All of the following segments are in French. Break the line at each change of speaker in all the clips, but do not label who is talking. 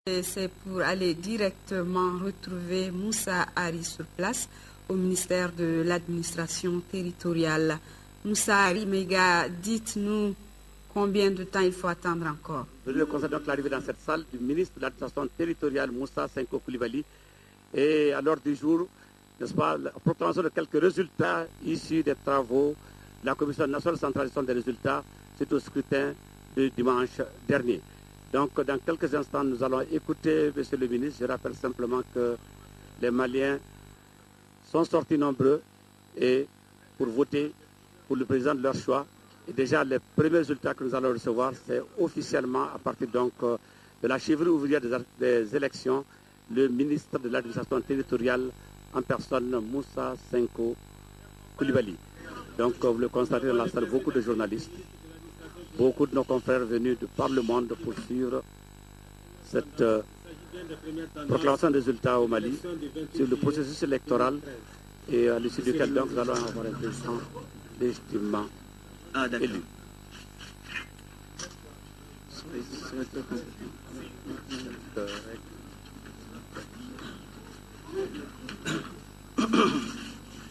C'est pour aller directement retrouver Moussa Ari sur place au ministère de l'administration territoriale. Moussa Ari, Méga, dites-nous combien de temps il faut attendre encore.
Je constate donc l'arrivée dans cette salle du ministre de l'administration territoriale Moussa Senko Coulibaly et à l'heure du jour, n'est-ce pas, la proclamation de quelques résultats issus des travaux de la Commission nationale de centralisation des résultats suite au scrutin de dimanche dernier. Donc, dans quelques instants, nous allons écouter M. le ministre. Je rappelle simplement que les Maliens sont sortis nombreux et pour voter pour le président de leur choix. Et déjà, les premiers résultats que nous allons recevoir, c'est officiellement, à partir donc de la cheville ouvrière des élections, le ministre de l'administration territoriale en personne, Moussa Senko Coulibaly. Donc, vous le constatez dans la salle, beaucoup de journalistes. Beaucoup de nos confrères venus de par le monde pour suivre cette proclamation des résultats au Mali sur le processus électoral et à l'issue duquel donc nous allons avoir un président légitimement élu.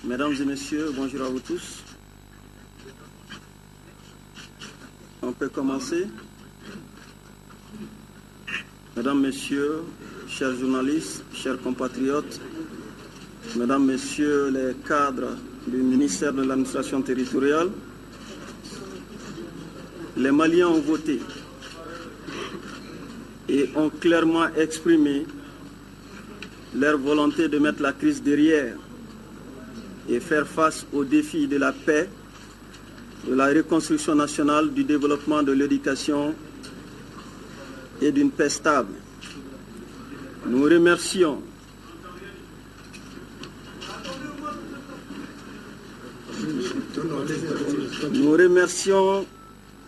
Mesdames et messieurs, bonjour à vous tous. On peut commencer. Mesdames, Messieurs, chers journalistes, chers compatriotes, Mesdames, Messieurs les cadres du ministère de l'administration territoriale, les Maliens ont voté et ont clairement exprimé leur volonté de mettre la crise derrière et faire face aux défis de la paix, de la reconstruction nationale, du développement de l'éducation et d'une paix stable. Nous remercions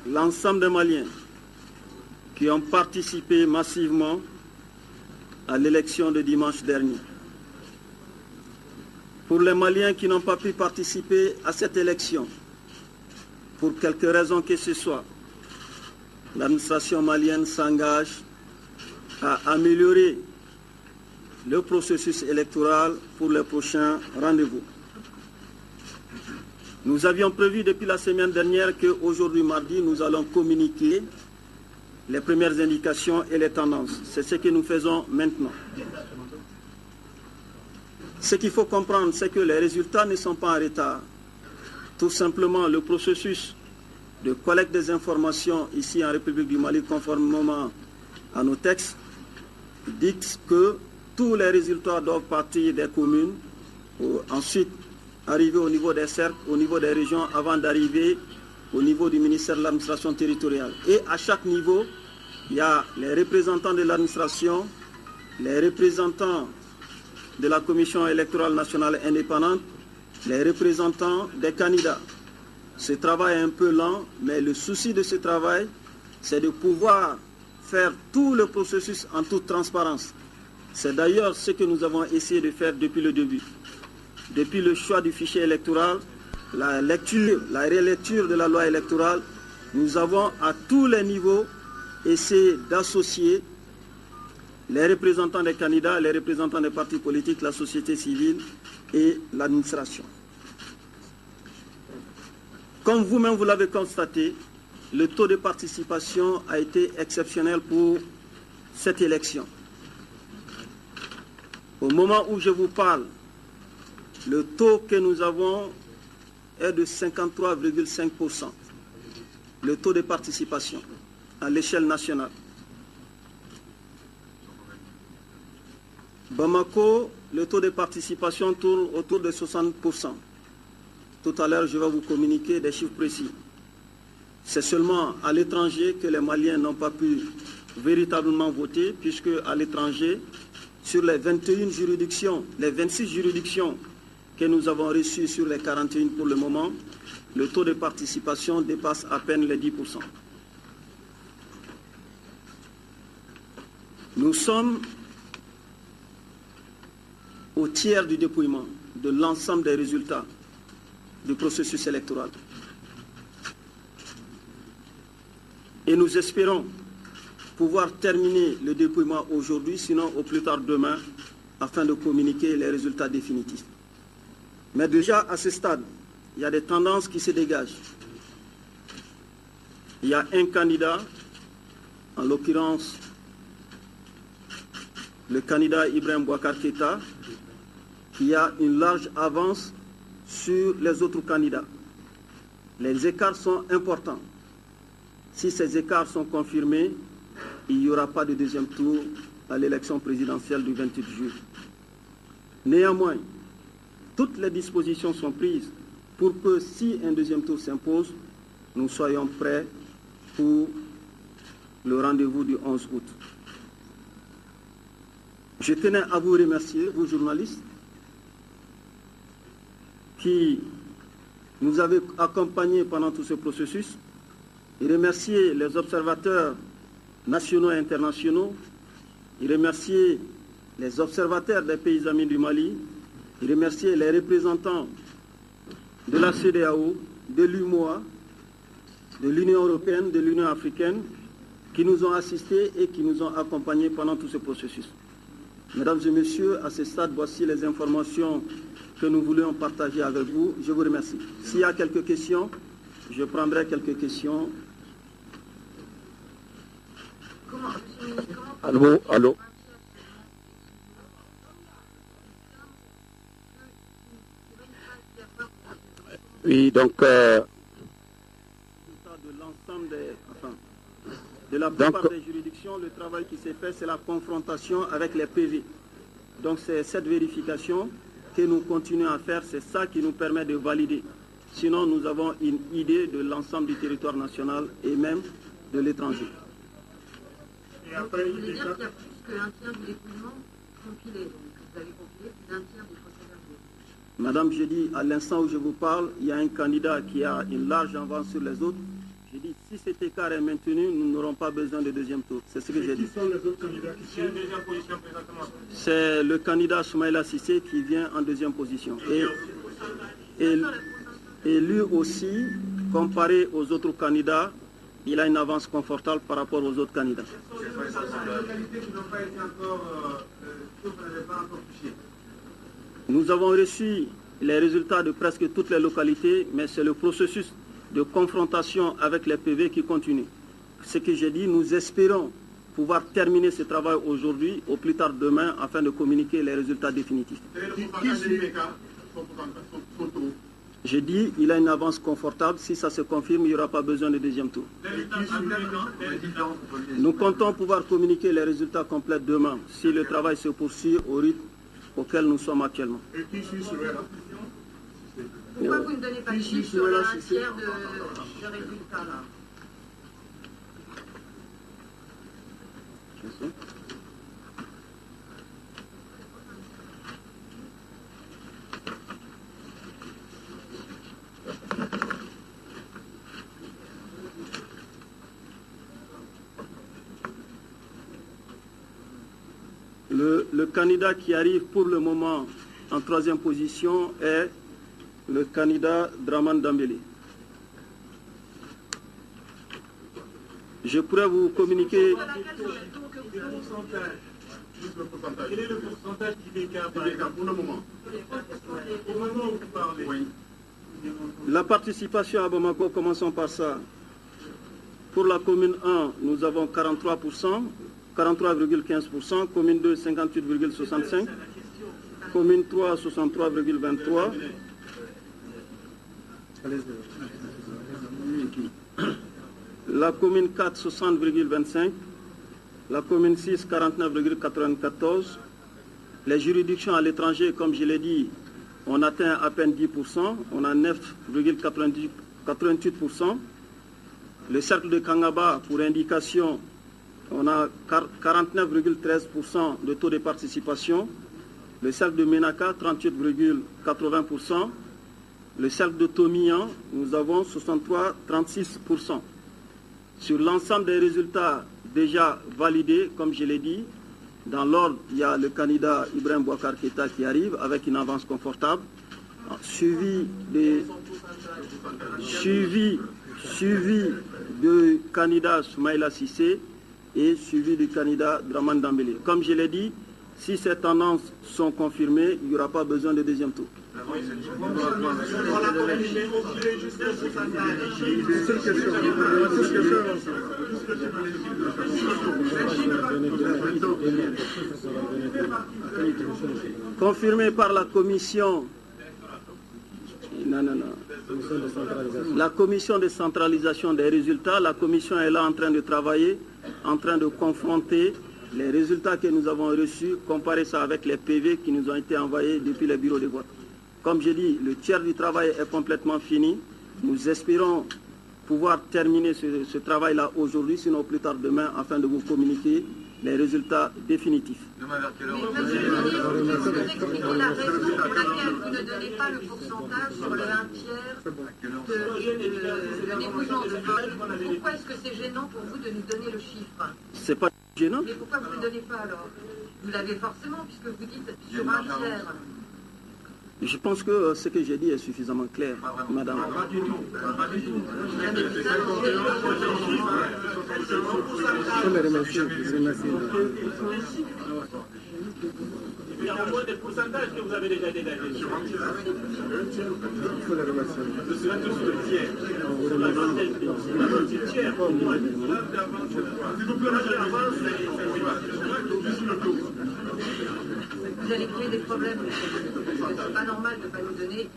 l'ensemble des Maliens qui ont participé massivement à l'élection de dimanche dernier. Pour les Maliens qui n'ont pas pu participer à cette élection, pour quelque raison que ce soit, l'administration malienne s'engage à améliorer le processus électoral pour les prochains rendez-vous. Nous avions prévu depuis la semaine dernière qu'aujourd'hui, mardi, nous allons communiquer les premières indications et les tendances. C'est ce que nous faisons maintenant. Ce qu'il faut comprendre, c'est que les résultats ne sont pas en retard. Tout simplement, le processus de collecte des informations ici en République du Mali, conformément à nos textes, dit que tous les résultats doivent partir des communes, pour ensuite arriver au niveau des cercles, au niveau des régions, avant d'arriver au niveau du ministère de l'administration territoriale. Et à chaque niveau, il y a les représentants de l'administration, les représentants de la Commission électorale nationale indépendante, les représentants des candidats. Ce travail est un peu lent, mais le souci de ce travail, c'est de pouvoir faire tout le processus en toute transparence. C'est d'ailleurs ce que nous avons essayé de faire depuis le début. Depuis le choix du fichier électoral, la relecture de la loi électorale, nous avons à tous les niveaux essayé d'associer les représentants des candidats, les représentants des partis politiques, la société civile et l'administration. Comme vous-même vous l'avez constaté, le taux de participation a été exceptionnel pour cette élection. Au moment où je vous parle, le taux que nous avons est de 53,5%, le taux de participation à l'échelle nationale. Bamako, le taux de participation tourne autour de 60%. Tout à l'heure, je vais vous communiquer des chiffres précis. C'est seulement à l'étranger que les Maliens n'ont pas pu véritablement voter, puisque à l'étranger, sur les 21 juridictions, les 26 juridictions que nous avons reçues sur les 41 pour le moment, le taux de participation dépasse à peine les 10%. Nous sommes au tiers du dépouillement de l'ensemble des résultats du processus électoral. Et nous espérons pouvoir terminer le dépouillement aujourd'hui, sinon au plus tard demain, afin de communiquer les résultats définitifs. Mais déjà, à ce stade, il y a des tendances qui se dégagent. Il y a un candidat, en l'occurrence le candidat Ibrahim Boubacar Keïta, qui a une large avance sur les autres candidats. Les écarts sont importants. Si ces écarts sont confirmés, il n'y aura pas de deuxième tour à l'élection présidentielle du 28 juillet. Néanmoins, toutes les dispositions sont prises pour que si un deuxième tour s'impose, nous soyons prêts pour le rendez-vous du 11 août. Je tenais à vous remercier, vous journalistes, qui nous avez accompagnés pendant tout ce processus, et remercier les observateurs nationaux et internationaux, et remercier les observateurs des pays amis du Mali, et remercier les représentants de la CEDEAO, de l'UMOA, de l'Union européenne, de l'Union africaine, qui nous ont assistés et qui nous ont accompagnés pendant tout ce processus. Mesdames et messieurs, à ce stade, voici les informations que nous voulions partager avec vous. Je vous remercie. S'il y a quelques questions, je prendrai quelques questions.
Allô, allô. Oui, donc...
de la plupart des juridictions, le travail qui s'est fait, c'est la confrontation avec les PV. Donc c'est cette vérification que nous continuons à faire, c'est ça qui nous permet de valider. Sinon, nous avons une idée de l'ensemble du territoire national et même de l'étranger.
Et après, vous voulez dire qu'il y a plus qu'un tiers du dépouillement compilé, donc vous avez compilé plus d'un tiers des procès-verbaux.
Madame, je dis, à l'instant où je vous parle, il y a un candidat qui a une large avance sur les autres. J'ai dit, si cet écart est maintenu, nous n'aurons pas besoin de deuxième tour. C'est ce que j'ai dit.
Qui sont les autres candidats qui sont en deuxième position présentement?
C'est le candidat Soumaïla Cissé qui vient en deuxième position. Et lui aussi, comparé aux autres candidats, il a une avance confortable par rapport aux autres candidats.
Quelles sont les localités qui n'ont pas été encore touchées?
Nous avons reçu les résultats de presque toutes les localités, mais c'est le processus de confrontation avec les PV qui continue. Ce que j'ai dit, nous espérons pouvoir terminer ce travail aujourd'hui, au plus tard demain, afin de communiquer les résultats définitifs. J'ai dit, il a une avance confortable. Si ça se confirme, il n'y aura pas besoin de deuxième tour. Nous comptons pouvoir communiquer les résultats complets demain, si le travail se poursuit au rythme auquel nous sommes actuellement.
Pourquoi vous ne donnez pas de chiffres sur un tiers de résultats là?
Le candidat qui arrive pour le moment en troisième position est le candidat Draman Dambélé. Je pourrais vous communiquer...
Quel est le pourcentage d'IBK pour le moment? Au moment où vous parlez. Oui.
La participation à Bamako, commençons par ça. Pour la commune 1, nous avons 43%, 43,15%, commune 2, 58,65%, commune 3, 63,23%, la commune 4, 60,25%, la commune 6, 49,94%, les juridictions à l'étranger, comme je l'ai dit, on atteint à peine 10%, on a 9,88%, le cercle de Kangaba, pour indication, on a 49,13% de taux de participation, le cercle de Menaka, 38,80%, le cercle de Tomian, nous avons 63,36%. Sur l'ensemble des résultats déjà validés, comme je l'ai dit, dans l'ordre, il y a le candidat Ibrahim Boubacar Keïta qui arrive avec une avance confortable, suivi du candidat Soumaïla Cissé, et suivi du candidat Draman Dambélé. Comme je l'ai dit, si ces tendances sont confirmées, il n'y aura pas besoin de deuxième tour. Confirmé par la commission. La commission de centralisation des résultats, la commission est là en train de travailler, en train de confronter les résultats que nous avons reçus, comparer ça avec les PV qui nous ont été envoyés depuis les bureaux de vote. Comme je dis, le tiers du travail est complètement fini. Nous espérons pouvoir terminer ce travail-là aujourd'hui, sinon plus tard demain, afin de vous communiquer les résultats définitifs.
Demain vers quelle heure? Monsieur le ministre, vous expliquez la raison pour laquelle vous ne donnez pas le pourcentage sur le 1/3 de dépouillement de vote. Pourquoi est-ce que c'est gênant pour vous de nous donner le chiffre?
C'est pas gênant.
Mais pourquoi vous ne le donnez pas alors? Vous l'avez forcément, puisque vous dites sur 1/3.
Je pense que ce que j'ai dit est suffisamment clair, madame.
Il y a au moins des pourcentages que vous avez déjà dégagés. Il faut les remercier. Ce sera tous le tiers. Le tiers, au moins. S'il vous plaît,
vous allez créer des problèmes. C'est pas normal de ne pas nous donner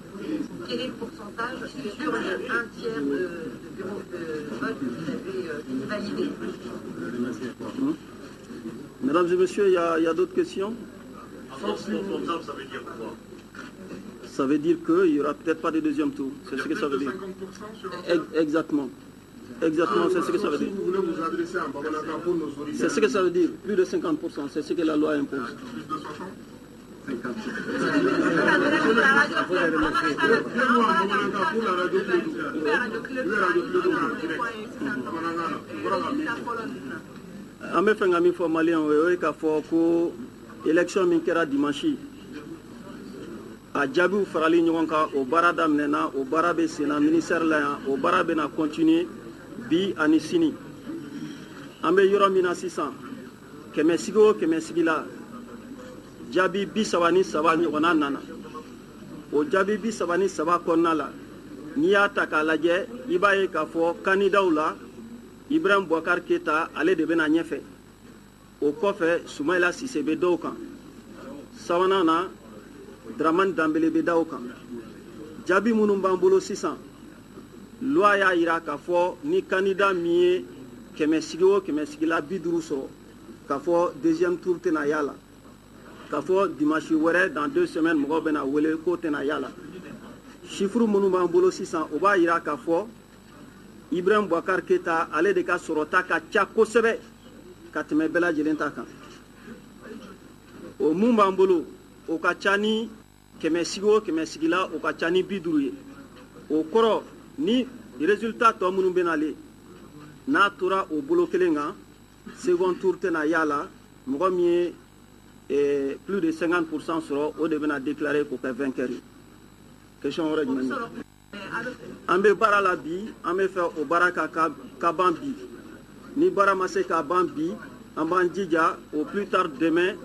quel est le pourcentage sur le 1/3 de bureau de vote que vous avez validé.
Mesdames et messieurs, il y a d'autres questions?
Ça veut dire quoi?
Ça veut dire qu'il n'y aura peut-être pas de deuxième tour. C'est ce que ça veut dire. Exactement. Exactement, c'est ce que ça veut dire.
Vous voulez vous adresser à Babalaka pour nos auditeurs?
C'est ce que ça veut dire. Plus de 50%, c'est ce que la loi impose.
Plus de 60?
Ame fenga mi fo malien we ka fo ko élection min kɛra dimanche a jaabiw farali ɲɔgɔn kan o baara daminɛna o baara bɛ senna ministère la yan o baara bɛna continuer bi ani sini an bɛ yɔrɔ min na sisan kɛmɛ sigi o kɛmɛ sigi la jaabi 33 ɲɔgɔnna nana o jaabi 33 kɔnɔna la n'i y'a ta k'a lajɛ i b'a ye k'a fɔ candidat la Ibrahim Boubacar Keita ale de bɛna ɲɛfɛ o kɔfɛ Soumaïla Cissé bɛ dɔw kan sabanan na Dramane Dambélé bɛ da o kan jaabi minnu b'an bolo sisan loi y'a jira k'a fɔ ni candidat min ye kɛmɛ sigi o kɛmɛ sigila 50 sɔrɔ k'a fɔ deuxième tour tɛna y'a la k'a fɔ dimanche wɛrɛ dans 2 semaines mɔgɔw bɛna wele k'o tɛna y'a la chiffre minnu b'an bolo sisan o b'a jira k'a fɔ Ibrahim Boubacar Keita ale de ka sɔrɔta ka ca kosɛbɛ ka tɛmɛ bɛɛ lajɛlen ta kan o mun b'an bolo o ka ca ni kɛmɛ sigi o kɛmɛ sigila o ka ca ni 50 ye o kɔrɔ ni résultat tɔ minnu bɛnale n'a tora o bolo kelen kan second tour tɛna y'a la mɔgɔ min ye plus de 50% sɔrɔ o de bɛna déclarer k'o kɛ vainqueur ye question wɛrɛ jumɛn an bɛ baara la bi an bɛ fɛ o baara ka ban bi ni baara ma se ka ban bi an b'an jija au plus tard demain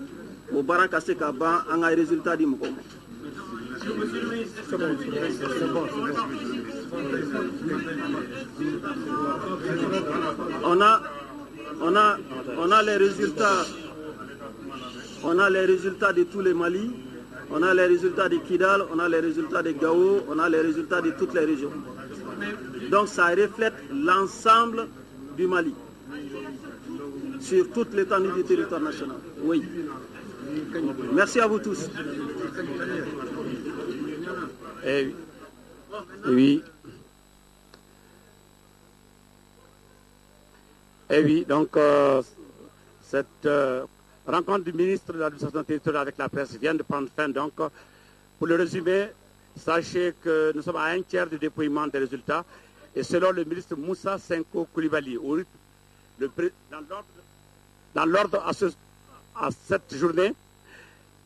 o baara ka se ka ban an ka résultat di mɔgɔw ma. On a les résultats. On a les résultats de tous les Mali. On a les résultats de Kidal, on a les résultats de Gao, on a les résultats de toutes les régions. Donc ça reflète l'ensemble du Mali, sur toute l'étendue du territoire national. Oui. Merci à vous tous.
Oui. Et oui, donc cette rencontre du ministre de l'administration territoriale avec la presse vient de prendre fin. Donc, pour le résumer, sachez que nous sommes à 1/3 du dépouillement des résultats. Et selon le ministre Moussa Senko Koulibaly, dans l'ordre à cette journée,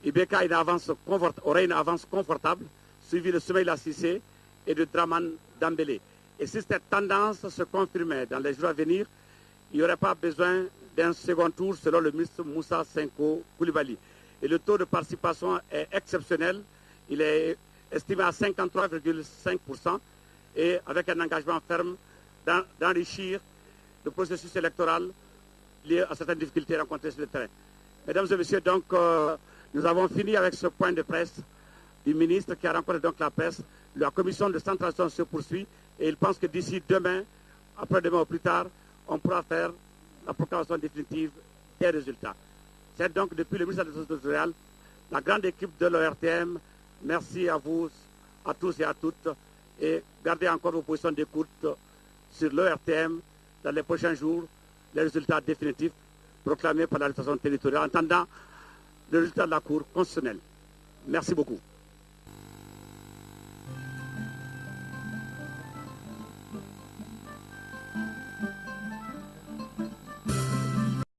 Ibeka aurait une avance confortable, suivi de Soumaïla Cissé et de Dramane Dambélé. Et si cette tendance se confirmait dans les jours à venir, il n'y aurait pas besoin d'un second tour selon le ministre Moussa Senko Koulibaly. Et le taux de participation est exceptionnel. Il est estimé à 53,5% et avec un engagement ferme d'enrichir le processus électoral lié à certaines difficultés rencontrées sur le terrain. Mesdames et messieurs, donc, nous avons fini avec ce point de presse du ministre qui a rencontré donc la presse. La commission de centralisation se poursuit et il pense que d'ici demain, après-demain ou plus tard, on pourra faire la proclamation définitive des résultats. C'est donc depuis le ministère de l'Administration territoriale, la grande équipe de l'ORTM. Merci à vous, à tous et à toutes, et gardez encore vos positions d'écoute sur l'ORTM dans les prochains jours, les résultats définitifs proclamés par l'administration territoriale en attendant le résultat de la Cour constitutionnelle. Merci beaucoup.